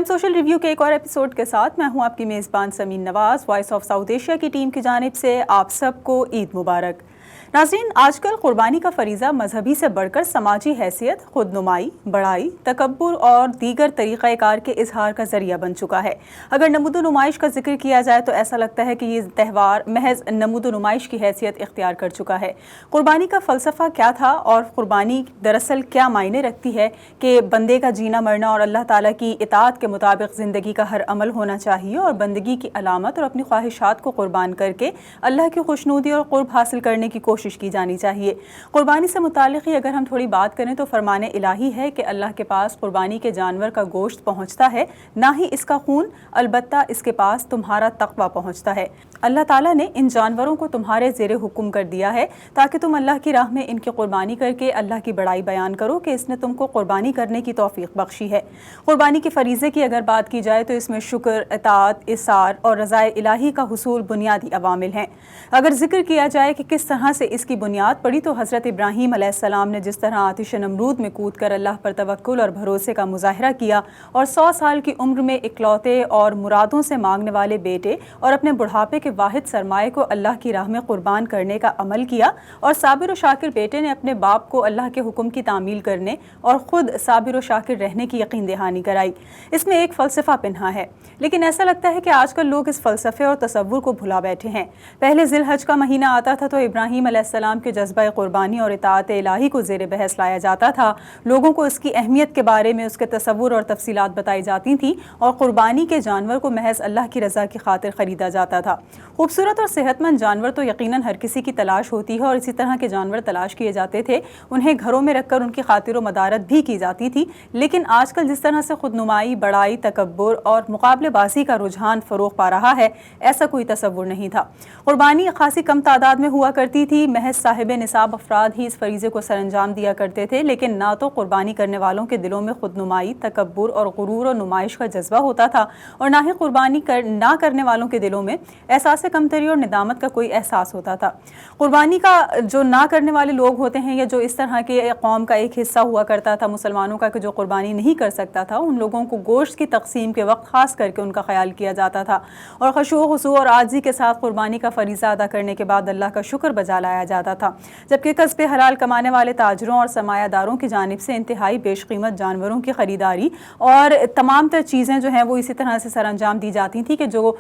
Time social review کے ایک اور ایپیسوڈ کے ساتھ میں ہوں آپ کی میزبان سمین نواز، وائس آف ساؤتھ ایشیا کی ٹیم کی جانب سے آپ سب کو عید مبارک۔ ناظرین، آج کل قربانی کا فریضہ مذہبی سے بڑھ کر سماجی حیثیت، خود نمائی، بڑائی، تکبر اور دیگر طریقہ کار کے اظہار کا ذریعہ بن چکا ہے۔ اگر نمود و نمائش کا ذکر کیا جائے تو ایسا لگتا ہے کہ یہ تہوار محض نمود و نمائش کی حیثیت اختیار کر چکا ہے۔ قربانی کا فلسفہ کیا تھا اور قربانی دراصل کیا معنی رکھتی ہے کہ بندے کا جینا مرنا اور اللہ تعالیٰ کی اطاعت کے مطابق زندگی کا ہر عمل ہونا چاہیے، اور بندگی کی علامت اور اپنی خواہشات کو قربان کر کے اللہ کی خوشنودی اور قرب حاصل کرنے کی کوشش کی جانی چاہیے۔ قربانی سے متعلق ہی اگر ہم تھوڑی بات کریں تو فرمان الہی ہے کہ اللہ کے پاس قربانی کے جانور کا گوشت پہنچتا ہے، نہ ہی اس کا خون، البتہ اس کے پاس تمہارا تقویٰ پہنچتا ہے۔ اللہ تعالیٰ نے ان جانوروں کو تمہارے زیر حکم کر دیا ہے تاکہ تم اللہ کی راہ میں ان کی قربانی کر کے اللہ کی بڑائی بیان کرو کہ اس نے تم کو قربانی کرنے کی توفیق بخشی ہے۔ قربانی کے فریضے کی اگر بات کی جائے تو اس میں شکر، اطاعت، اثار اور رضائے الہی کا حصول بنیادی عوامل ہیں۔ اگر ذکر کیا جائے کہ کس طرح سے اس کی بنیاد پڑی تو حضرت ابراہیم علیہ السلام نے جس طرح آتش نمرود میں کود کر اللہ پر توکل اور بھروسے کا مظاہرہ کیا اور 100 سال کی عمر میں اکلوتے اور مرادوں سے مانگنے والے بیٹے اور اپنے بڑھاپے کے واحد سرمائے کو اللہ کی راہ میں قربان کرنے کا عمل کیا، اور صابر و شاکر بیٹے نے اپنے باپ کو اللہ کے حکم کی تعمیل کرنے اور خود صابر و شاکر رہنے کی یقین دہانی کرائی، اس میں ایک فلسفہ پنہا ہے۔ لیکن ایسا لگتا ہے کہ آج کل لوگ اس فلسفے اور تصور کو بھلا بیٹھے ہیں۔ پہلے ذی الحج کا مہینہ آتا تھا تو ابراہیم علیہ السلام کے جذبہ قربانی اور اطاعت الہی کو زیر بحث لایا جاتا تھا، لوگوں کو اس کی اہمیت کے بارے میں اس کے تصور اور تفصیلات بتائی جاتی تھیں، اور قربانی کے جانور کو محض اللہ کی رضا کی خاطر خریدا جاتا تھا۔ خوبصورت اور صحت مند جانور تو یقیناً ہر کسی کی تلاش ہوتی ہے، اور اسی طرح کے جانور تلاش کیے جاتے تھے، انہیں گھروں میں رکھ کر ان کی خاطر و مدارت بھی کی جاتی تھی۔ لیکن آج کل جس طرح سے خود نمائی، بڑائی، تکبر اور مقابلے بازی کا رجحان فروغ پا رہا ہے، ایسا کوئی تصور نہیں تھا۔ قربانی خاصی کم تعداد میں ہوا کرتی تھی، محض صاحب نصاب افراد ہی اس فریضے کو سر انجام دیا کرتے تھے، لیکن نہ تو قربانی کرنے والوں کے دلوں میں خود نمائی، تکبر اور غرور و نمائش کا جذبہ ہوتا تھا، اور نہ ہی قربانی نہ کرنے والوں کے دلوں میں احساس کمتری اور ندامت کا کوئی احساس ہوتا تھا۔ قربانی کا جو نہ کرنے والے لوگ ہوتے ہیں، یا جو اس طرح کے قوم کا ایک حصہ ہوا کرتا تھا مسلمانوں کا کہ جو قربانی نہیں کر سکتا تھا، ان لوگوں کو گوشت کی تقسیم کے وقت خاص کر کے ان کا خیال کیا جاتا تھا، اور خشوع و خضوع اور عاجزی کے ساتھ قربانی کا فریضہ ادا کرنے کے بعد اللہ کا شکر بجا لایا جاتا تھا، جبکہ کسب حلال کمانے والے تاجروں اور سرمایہ داروں کی جانب سے انتہائی بیش قیمت جانوروں کی خریداری اور تمام تر چیزیں جو ہیں وہ اسی طرح سے سر انجام دی جاتی تھیں کہ جو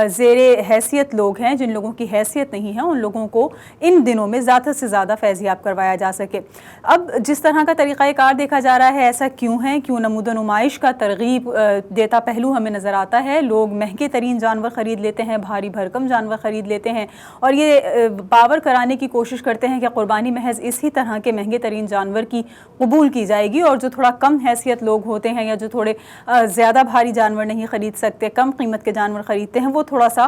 زیر حیثیت لوگ ہیں، جن لوگوں کی حیثیت نہیں ہے، ان لوگوں کو ان دنوں میں زیادہ سے زیادہ فیضیاب کروایا جا سکے۔ اب جس طرح کا طریقہ کار دیکھا جا رہا ہے، ایسا کیوں ہے؟ کیوں نمود و نمائش کا ترغیب دیتا پہلو ہمیں نظر آتا ہے؟ لوگ مہنگے ترین جانور خرید لیتے ہیں، بھاری بھرکم جانور خرید لیتے ہیں، اور یہ باور کرانے کی کوشش کرتے ہیں کہ قربانی محض اسی طرح کے مہنگے ترین جانور کی قبول کی جائے گی، اور جو تھوڑا کم حیثیت لوگ ہوتے ہیں یا جو تھوڑے زیادہ بھاری جانور نہیں خرید سکتے، کم قیمت کے جانور خریدتے ہیں، وہ تھوڑا سا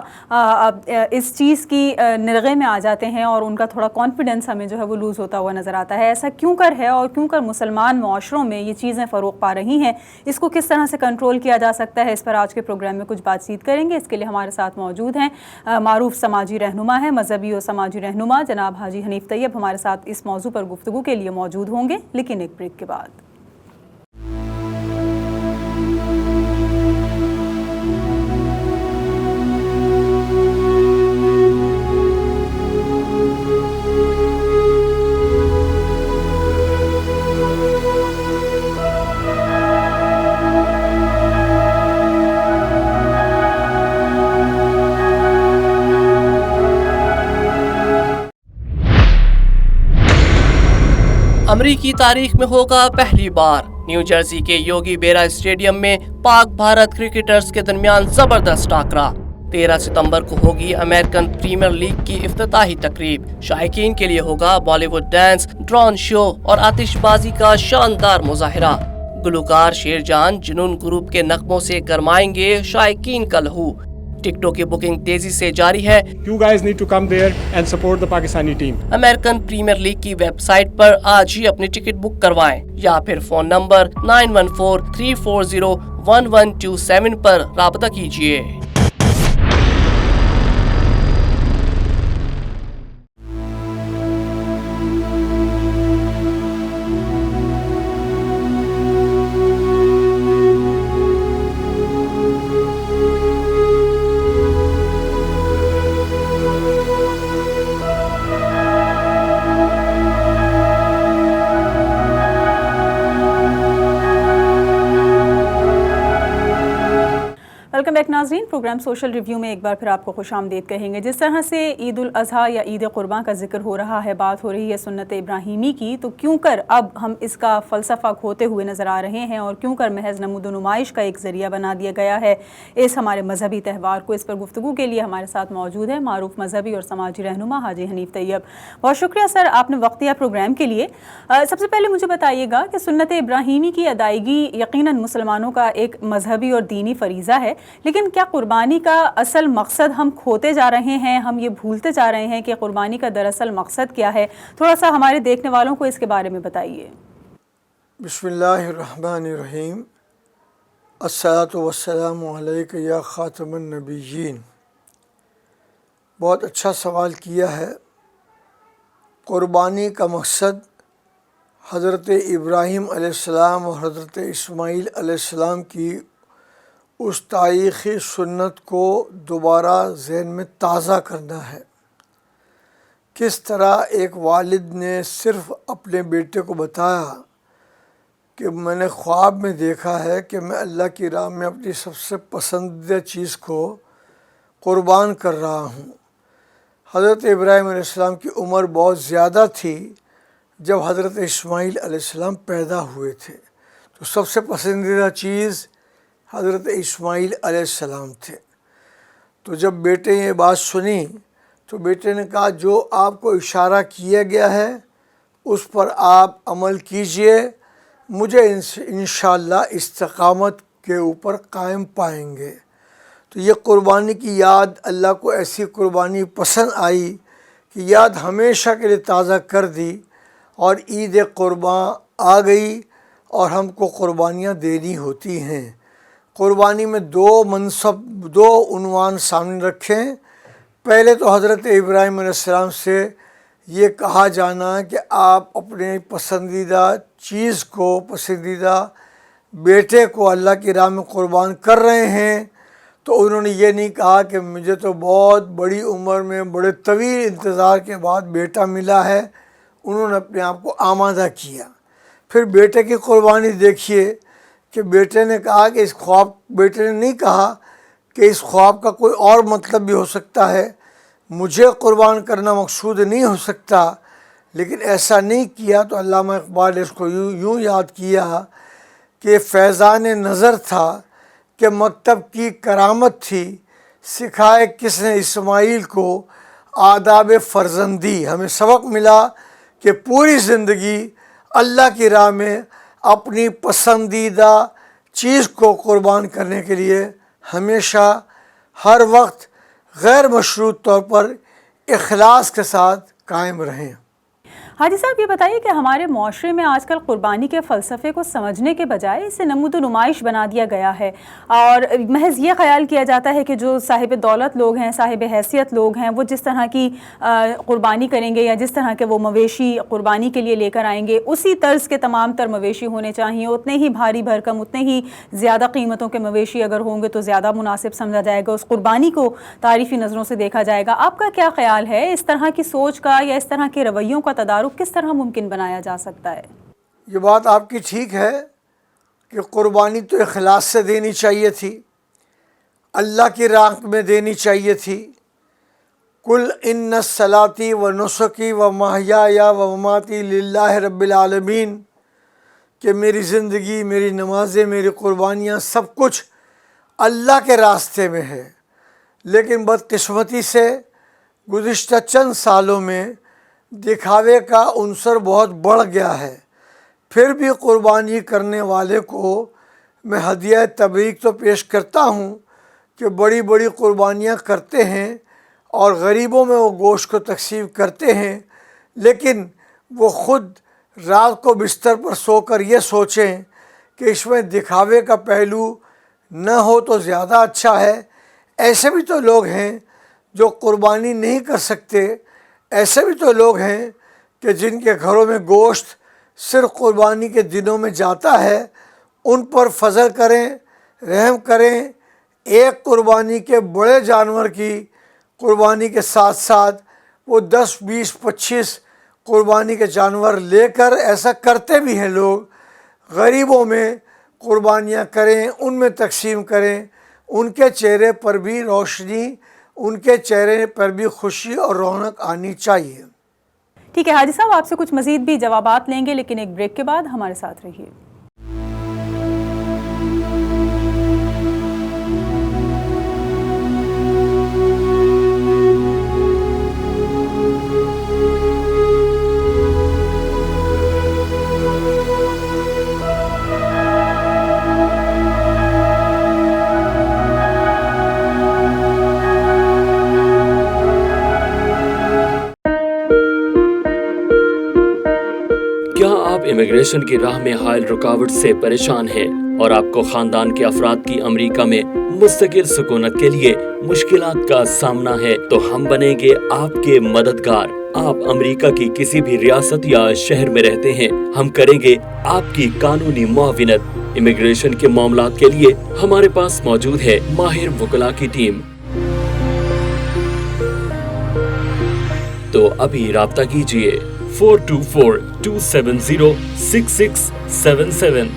اس چیز کی نرغے میں آ جاتے ہیں، اور ان کا تھوڑا کانفیڈنس ہمیں جو ہے وہ لوز ہوتا ہوا نظر آتا ہے۔ ایسا کیوں کر ہے، اور کیوں کر مسلمان معاشروں میں یہ چیزیں فروغ پا رہی ہیں؟ اس کو کس طرح سے کنٹرول کیا جا سکتا ہے؟ اس پر آج کے پروگرام میں کچھ بات چیت کریں گے۔ اس کے لیے ہمارے ساتھ موجود ہیں معروف سماجی رہنما ہیں، مذہبی و سماجی رہنما جناب حاجی حنیف طیب ہمارے ساتھ اس موضوع پر گفتگو کے لیے موجود ہوں گے، لیکن ایک بریک کے بعد۔ امریکی تاریخ میں ہوگا پہلی بار نیو جرسی کے یوگی بیرا اسٹیڈیم میں پاک بھارت کرکٹرز کے درمیان زبردست ٹاکرا۔ 13 ستمبر کو ہوگی امریکن پریمیئر لیگ کی افتتاحی تقریب۔ شائقین کے لیے ہوگا بالی ووڈ ڈانس، ڈرون شو اور آتش بازی کا شاندار مظاہرہ۔ گلوکار شیر جان جنون گروپ کے نغموں سے گرمائیں گے شائقین کا لہو۔ ٹکٹوں کی بکنگ تیزی سے جاری ہے۔ You guys need to come there and support the Pakistani team. American premier league کی ویب سائٹ پر آج ہی اپنی ٹکٹ بک کروائیں، یا پھر فون نمبر 9143401127 پر رابطہ کیجیے۔ بیک ناظرین، پروگرام سوشل ریویو میں ایک بار پھر آپ کو خوش آمدید کہیں گے۔ جس طرح سے عید الاضحیٰ یا عید قرباں کا ذکر ہو رہا ہے، بات ہو رہی ہے سنت ابراہیمی کی، تو کیوں کر اب ہم اس کا فلسفہ کھوتے ہوئے نظر آ رہے ہیں اور کیوں کر محض نمود و نمائش کا ایک ذریعہ بنا دیا گیا ہے اس ہمارے مذہبی تہوار کو۔ اس پر گفتگو کے لیے ہمارے ساتھ موجود ہے معروف مذہبی اور سماجی رہنما حاجی حنیف طیب۔ بہت شکریہ سر، آپ نے وقت دیا پروگرام کے لیے۔ سب سے پہلے مجھے بتائیے گا کہ سنت ابراہیمی کی ادائیگی یقیناً مسلمانوں کا ایک مذہبی اور دینی فریضہ ہے، لیکن کیا قربانی کا اصل مقصد ہم کھوتے جا رہے ہیں، ہم یہ بھولتے جا رہے ہیں کہ قربانی کا دراصل مقصد کیا ہے؟ تھوڑا سا ہمارے دیکھنے والوں کو اس کے بارے میں بتائیے۔ بسم اللہ الرحمن الرحیم، الصلاۃ والسلام علیک یا خاتم النبیین۔ بہت اچھا سوال کیا ہے۔ قربانی کا مقصد حضرت ابراہیم علیہ السلام اور حضرت اسماعیل علیہ السلام کی اس تاریخی سنت کو دوبارہ ذہن میں تازہ کرنا ہے۔ کس طرح ایک والد نے صرف اپنے بیٹے کو بتایا کہ میں نے خواب میں دیکھا ہے کہ میں اللہ کی راہ میں اپنی سب سے پسندیدہ چیز کو قربان کر رہا ہوں۔ حضرت ابراہیم علیہ السلام کی عمر بہت زیادہ تھی جب حضرت اسماعیل علیہ السلام پیدا ہوئے تھے، تو سب سے پسندیدہ چیز حضرت اسماعیل علیہ السلام تھے۔ تو جب بیٹے نے یہ بات سنی تو بیٹے نے کہا جو آپ کو اشارہ کیا گیا ہے اس پر آپ عمل کیجئے، مجھے انشاءاللہ استقامت کے اوپر قائم پائیں گے۔ تو یہ قربانی کی یاد اللہ کو ایسی قربانی پسند آئی کہ یاد ہمیشہ کے لیے تازہ کر دی، اور عید قرباں آ گئی اور ہم کو قربانیاں دینی ہوتی ہیں۔ قربانی میں دو عنوان سامنے رکھیں۔ پہلے تو حضرت ابراہیم علیہ السلام سے یہ کہا جانا کہ آپ اپنے پسندیدہ چیز کو، پسندیدہ بیٹے کو اللہ کی راہ میں قربان کر رہے ہیں، تو انہوں نے یہ نہیں کہا کہ مجھے تو بہت بڑی عمر میں بڑے طویل انتظار کے بعد بیٹا ملا ہے۔ انہوں نے اپنے آپ کو آمادہ کیا۔ پھر بیٹے کی قربانی دیکھیے کہ بیٹے نے کہا کہ بیٹے نے نہیں کہا کہ اس خواب کا کوئی اور مطلب بھی ہو سکتا ہے، مجھے قربان کرنا مقصود نہیں ہو سکتا، لیکن ایسا نہیں کیا۔ تو علامہ اقبال نے اس کو یوں یاد کیا کہ فیضان نظر تھا کہ مکتب کی کرامت تھی، سکھائے کس نے اسماعیل کو آداب فرزندی۔ ہمیں سبق ملا کہ پوری زندگی اللہ کی راہ میں اپنی پسندیدہ چیز کو قربان کرنے کے لیے ہمیشہ ہر وقت غیر مشروط طور پر اخلاص کے ساتھ قائم رہیں۔ حاجی صاحب، یہ بتائیے کہ ہمارے معاشرے میں آج کل قربانی کے فلسفے کو سمجھنے کے بجائے اسے نمود و نمائش بنا دیا گیا ہے، اور محض یہ خیال کیا جاتا ہے کہ جو صاحب دولت لوگ ہیں، صاحب حیثیت لوگ ہیں، وہ جس طرح کی قربانی کریں گے یا جس طرح کے وہ مویشی قربانی کے لیے لے کر آئیں گے، اسی طرز کے تمام تر مویشی ہونے چاہیے، اتنے ہی بھاری بھرکم، اتنے ہی زیادہ قیمتوں کے مویشی اگر ہوں گے تو زیادہ مناسب سمجھا جائے گا، اس قربانی کو تعریفی نظروں سے دیکھا جائے گا۔ آپ کا کیا خیال ہے اس طرح کی سوچ کا یا اس طرح کے رویوں کا تدارک کس طرح ممکن بنایا جا سکتا ہے؟ یہ بات آپ کی ٹھیک ہے کہ قربانی تو اخلاص سے دینی چاہیے تھی، اللہ کی راہ میں دینی چاہیے تھی۔ قل ان صلاتی و نسکی و محیای و مماتی للہ رب العالمین، کہ میری زندگی، میری نمازیں، میری قربانیاں سب کچھ اللہ کے راستے میں ہے۔ لیکن بدقسمتی سے گزشتہ چند سالوں میں دکھاوے کا عنصر بہت بڑھ گیا ہے۔ پھر بھی قربانی کرنے والے کو میں ہدیہ تبریک تو پیش کرتا ہوں کہ بڑی بڑی قربانیاں کرتے ہیں اور غریبوں میں وہ گوشت کو تقسیم کرتے ہیں، لیکن وہ خود رات کو بستر پر سو کر یہ سوچیں کہ اس میں دکھاوے کا پہلو نہ ہو تو زیادہ اچھا ہے۔ ایسے بھی تو لوگ ہیں جو قربانی نہیں کر سکتے، ایسے بھی تو لوگ ہیں کہ جن کے گھروں میں گوشت صرف قربانی کے دنوں میں جاتا ہے۔ ان پر فضل کریں، رحم کریں۔ ایک قربانی کے بڑے جانور کی قربانی کے ساتھ ساتھ وہ 10، 20، 25 قربانی کے جانور لے کر ایسا کرتے بھی ہیں لوگ۔ غریبوں میں قربانیاں کریں، ان میں تقسیم کریں، ان کے چہرے پر بھی روشنی، ان کے چہرے پر بھی خوشی اور رونق آنی چاہیے۔ ٹھیک ہے حاجی صاحب، آپ سے کچھ مزید بھی جوابات لیں گے، لیکن ایک بریک کے بعد ہمارے ساتھ رہیے۔ کیا آپ امیگریشن کی راہ میں حائل رکاوٹ سے پریشان ہیں اور آپ کو خاندان کے افراد کی امریکہ میں مستقل سکونت کے لیے مشکلات کا سامنا ہے تو ہم بنیں گے آپ کے مددگار۔ آپ امریکہ کی کسی بھی ریاست یا شہر میں رہتے ہیں، ہم کریں گے آپ کی قانونی معاونت۔ امیگریشن کے معاملات کے لیے ہمارے پاس موجود ہے ماہر وکلاء کی ٹیم۔ تو ابھی رابطہ کیجیے 4242706677۔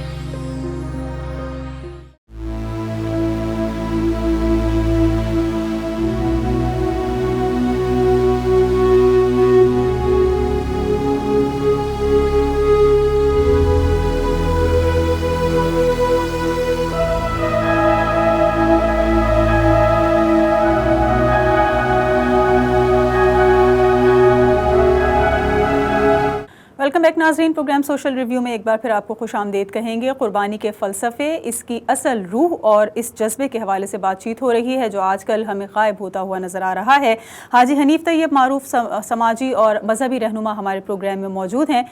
ویلکم بیک ناظرین، پروگرام سوشل ریویو میں ایک بار پھر آپ کو خوش آمدید کہیں گے۔ قربانی کے فلسفے، اس کی اصل روح اور اس جذبے کے حوالے سے بات چیت ہو رہی ہے جو آج کل ہمیں غائب ہوتا ہوا نظر آ رہا ہے۔ حاجی حنیف طیب معروف سماجی اور مذہبی رہنما ہمارے پروگرام میں موجود ہیں۔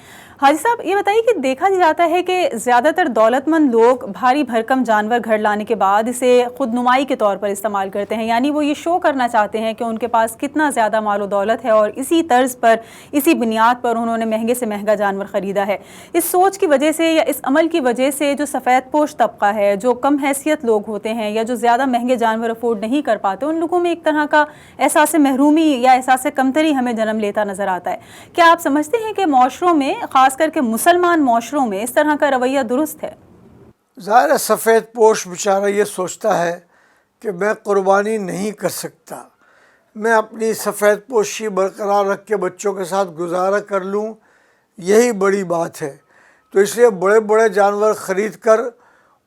حاجی صاحب یہ بتائیے کہ دیکھا جاتا ہے کہ زیادہ تر دولت مند لوگ بھاری بھرکم جانور گھر لانے کے بعد اسے خود نمائی کے طور پر استعمال کرتے ہیں، یعنی وہ یہ شو کرنا چاہتے ہیں کہ ان کے پاس کتنا زیادہ مال و دولت ہے، اور اسی طرز پر، اسی بنیاد پر انہوں نے مہنگے سے مہنگا جانور خریدا ہے۔ اس سوچ کی وجہ سے یا اس عمل کی وجہ سے جو سفید پوش طبقہ ہے، جو کم حیثیت لوگ ہوتے ہیں یا جو زیادہ مہنگے جانور افورڈ نہیں کر پاتے، ان لوگوں میں ایک طرح کا احساس محرومی یا احساس کمتری ہمیں جنم لیتا نظر آتا ہے۔ کیا آپ سمجھتے ہیں کہ معاشروں میں، خاص کر کے مسلمان معاشروں میں، اس طرح کا رویہ درست ہے؟ ظاہر ہے سفید پوش بیچارہ یہ سوچتا ہے کہ میں قربانی نہیں کر سکتا، میں اپنی سفید پوشی برقرار رکھ کے بچوں کے ساتھ گزارا کر لوں، یہی بڑی بات ہے۔ تو اس لیے بڑے بڑے جانور خرید کر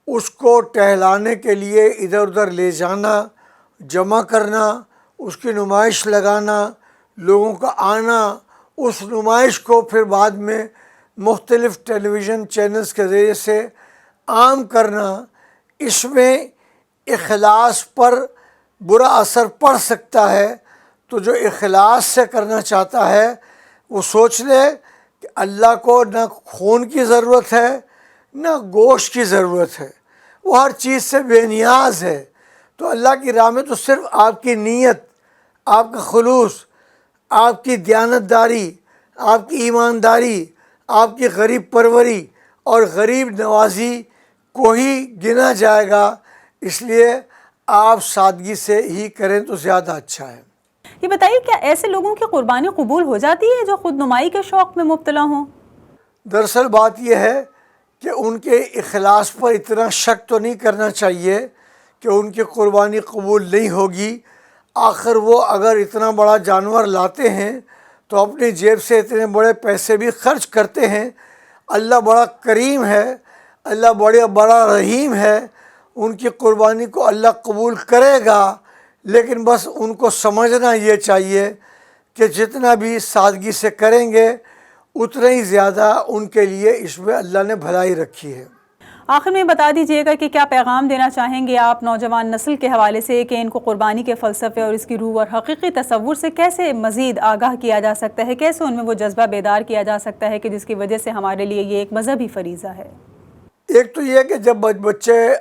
اس کو ٹہلانے کے لیے ادھر ادھر لے جانا، جمع کرنا، اس کی نمائش لگانا، لوگوں کا آنا، اس نمائش کو پھر بعد میں مختلف ٹیلی ویژن چینلز کے ذریعے سے عام کرنا، اس میں اخلاص پر برا اثر پڑ سکتا ہے۔ تو جو اخلاص سے کرنا چاہتا ہے وہ سوچ لے کہ اللہ کو نہ خون کی ضرورت ہے نہ گوشت کی ضرورت ہے، وہ ہر چیز سے بے نیاز ہے۔ تو اللہ کی راہ میں تو صرف آپ کی نیت، آپ کا خلوص، آپ کی دیانتداری، آپ کی ایمانداری، آپ کی غریب پروری اور غریب نوازی کو ہی گنا جائے گا۔ اس لیے آپ سادگی سے ہی کریں تو زیادہ اچھا ہے۔ یہ بتائیے کیا ایسے لوگوں کی قربانی قبول ہو جاتی ہے جو خود نمائی کے شوق میں مبتلا ہوں؟ دراصل بات یہ ہے کہ ان کے اخلاص پر اتنا شک تو نہیں کرنا چاہیے کہ ان کی قربانی قبول نہیں ہوگی۔ آخر وہ اگر اتنا بڑا جانور لاتے ہیں تو اپنی جیب سے اتنے بڑے پیسے بھی خرچ کرتے ہیں۔ اللہ بڑا کریم ہے، اللہ بڑا رحیم ہے، ان کی قربانی کو اللہ قبول کرے گا، لیکن بس ان کو سمجھنا یہ چاہیے کہ جتنا بھی سادگی سے کریں گے اتنا ہی زیادہ ان کے لیے اس میں اللہ نے بھلائی رکھی ہے۔ آخر میں بتا دیجیے گا کہ کیا پیغام دینا چاہیں گے آپ نوجوان نسل کے حوالے سے کہ ان کو قربانی کے فلسفے اور اس کی روح اور حقیقی تصور سے کیسے مزید آگاہ کیا جا سکتا ہے، کیسے ان میں وہ جذبہ بیدار کیا جا سکتا ہے کہ جس کی وجہ سے ہمارے لیے یہ ایک مذہبی فریضہ ہے؟ ایک تو یہ کہ جب بچے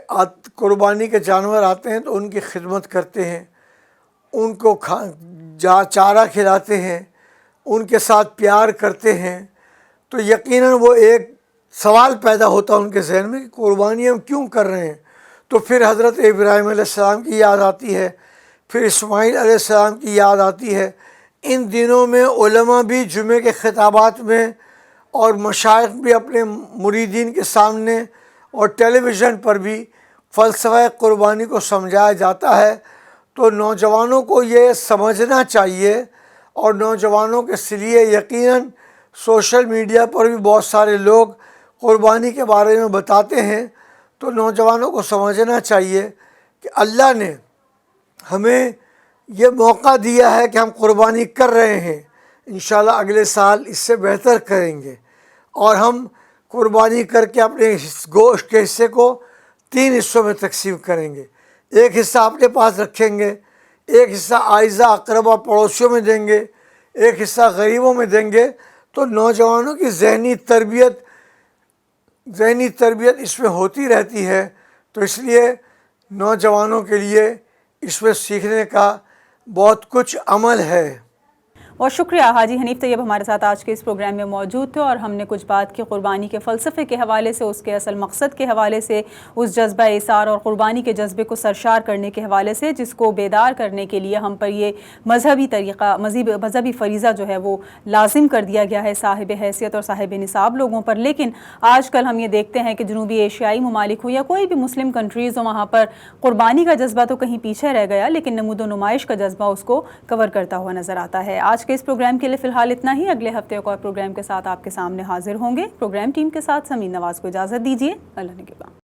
قربانی کے جانور آتے ہیں تو ان کی خدمت کرتے ہیں، ان کو چارہ کھلاتے ہیں، ان کے ساتھ پیار کرتے ہیں، تو یقیناً وہ ایک سوال پیدا ہوتا ہے ان کے ذہن میں کہ قربانی ہم کیوں کر رہے ہیں۔ تو پھر حضرت ابراہیم علیہ السلام کی یاد آتی ہے، پھر اسماعیل علیہ السلام کی یاد آتی ہے۔ ان دنوں میں علماء بھی جمعے کے خطابات میں اور مشائخ بھی اپنے مریدین کے سامنے اور ٹیلی ویژن پر بھی فلسفہ قربانی کو سمجھایا جاتا ہے تو نوجوانوں کو یہ سمجھنا چاہیے، اور نوجوانوں کے لیے یقیناً سوشل میڈیا پر بھی بہت سارے لوگ قربانی کے بارے میں بتاتے ہیں، تو نوجوانوں کو سمجھنا چاہیے کہ اللہ نے ہمیں یہ موقع دیا ہے کہ ہم قربانی کر رہے ہیں، انشاءاللہ اگلے سال اس سے بہتر کریں گے، اور ہم قربانی کر کے اپنے گوشت کے حصے کو 3 حصوں میں تقسیم کریں گے۔ ایک حصہ اپنے پاس رکھیں گے، ایک حصہ اعزا اقربا پڑوسیوں میں دیں گے، ایک حصہ غریبوں میں دیں گے۔ تو نوجوانوں کی ذہنی تربیت اس میں ہوتی رہتی ہے، تو اس لیے نوجوانوں کے لیے اس میں سیکھنے کا بہت کچھ عمل ہے۔ بہت شکریہ حاجی حنیف طیب ہمارے ساتھ آج کے اس پروگرام میں موجود تھے، اور ہم نے کچھ بات کی قربانی کے فلسفے کے حوالے سے، اس کے اصل مقصد کے حوالے سے، اس جذبہ ایثار اور قربانی کے جذبے کو سرشار کرنے کے حوالے سے، جس کو بیدار کرنے کے لیے ہم پر یہ مذہبی طریقہ، مذہبی فریضہ جو ہے وہ لازم کر دیا گیا ہے صاحب حیثیت اور صاحب نصاب لوگوں پر۔ لیکن آج کل ہم یہ دیکھتے ہیں کہ جنوبی ایشیائی ممالک ہو یا کوئی بھی مسلم کنٹریز ہو، وہاں پر قربانی کا جذبہ تو کہیں پیچھے رہ گیا، لیکن نمود و نمائش کا جذبہ اس کو کور کرتا ہوا نظر آتا ہے۔ آج کے اس پروگرام کے لیے فی الحال اتنا ہی، اگلے ہفتے ایک اور پروگرام کے ساتھ آپ کے سامنے حاضر ہوں گے۔ پروگرام ٹیم کے ساتھ سمین نواز کو اجازت دیجیے، اللہ نگہبان۔